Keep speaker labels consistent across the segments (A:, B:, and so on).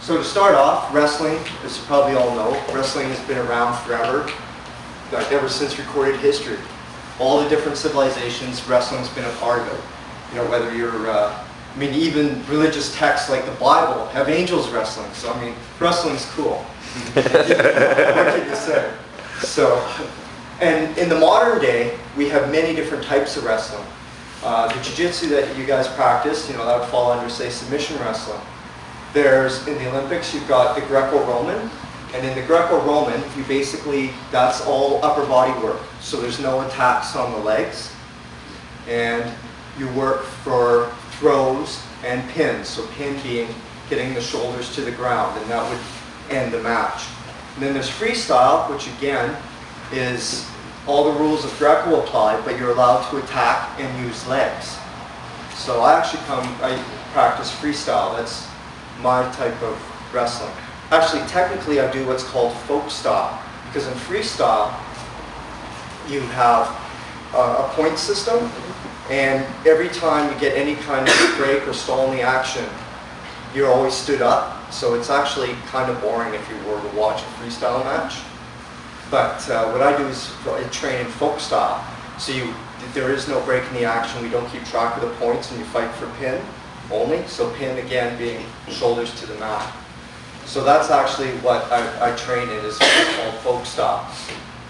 A: So to start off, wrestling, as you probably all know, wrestling has been around forever, like ever since recorded history. All the different civilizations, wrestling's been a part of it. You know, whether you're, I mean, even religious texts like the Bible have angels wrestling. So, I mean, wrestling's cool. What can you say? So, and in the modern day, we have many different types of wrestling. The jiu-jitsu that you guys practice, you know, that would fall under, say, submission wrestling. There's, in the Olympics, you've got the Greco-Roman. And in the Greco-Roman, you basically, that's all upper body work. So there's no attacks on the legs. And you work for throws and pins. So pin being getting the shoulders to the ground, and that would end the match. And then there's freestyle, which again is all the rules of Greco apply, but you're allowed to attack and use legs. So I practice freestyle. That's my type of wrestling. Actually, technically, I do what's called folk style, because in freestyle, you have a point system, and every time you get any kind of break or stall in the action, you're always stood up. So it's actually kind of boring if you were to watch a freestyle match. But what I do is I train in folk style. So there is no break in the action. We don't keep track of the points, and you fight for pin only. So pin again being shoulders to the mat. So that's actually what I train in, is called folk style.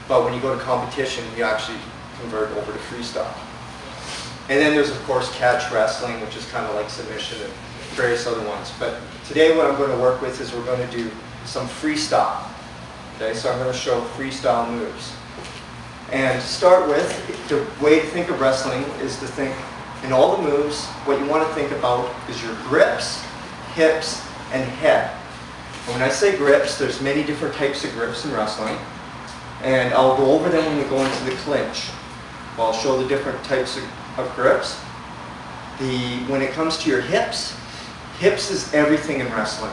A: But when you go to competition, you actually convert over to freestyle. And then there's, of course, catch wrestling, which is kind of like submission and various other ones. But today what I'm going to work with is we're going to do some freestyle. Okay, so I'm going to show freestyle moves. And to start with, the way to think of wrestling is to think in all the moves, what you want to think about is your grips, hips, and head. And when I say grips, there's many different types of grips in wrestling. And I'll go over them when we go into the clinch. I'll show the different types of grips. When it comes to your hips, hips is everything in wrestling.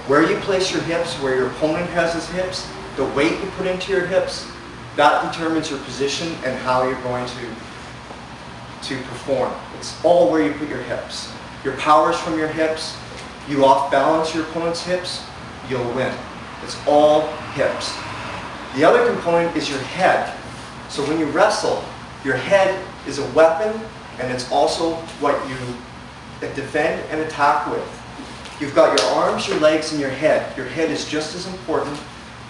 A: Where you place your hips, where your opponent has his hips, the weight you put into your hips, that determines your position and how you're going to perform. It's all where you put your hips. Your power's from your hips. You off-balance your opponent's hips, you'll win. It's all hips. The other component is your head. So when you wrestle, your head is a weapon, and it's also what you defend and attack with. You've got your arms, your legs, and your head. Your head is just as important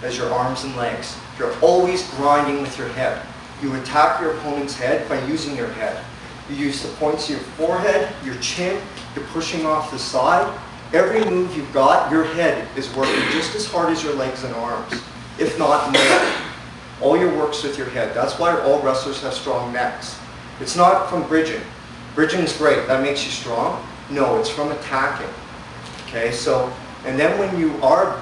A: as your arms and legs. You're always grinding with your head. You attack your opponent's head by using your head. You use the points of your forehead, your chin, you're pushing off the side. Every move you've got, your head is working just as hard as your legs and arms, if not more. All your work's with your head. That's why all wrestlers have strong necks. It's not from bridging. Bridging's great, that makes you strong. No, it's from attacking. Okay, so, and then when you are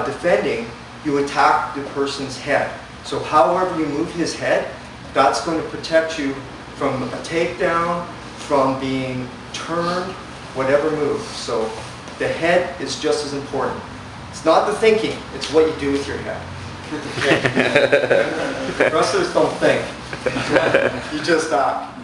A: defending, you attack the person's head. So however you move his head, that's going to protect you from a takedown, from being turned, whatever move. So the head is just as important. It's not the thinking, it's what you do with your head. Wrestlers don't think. You just act.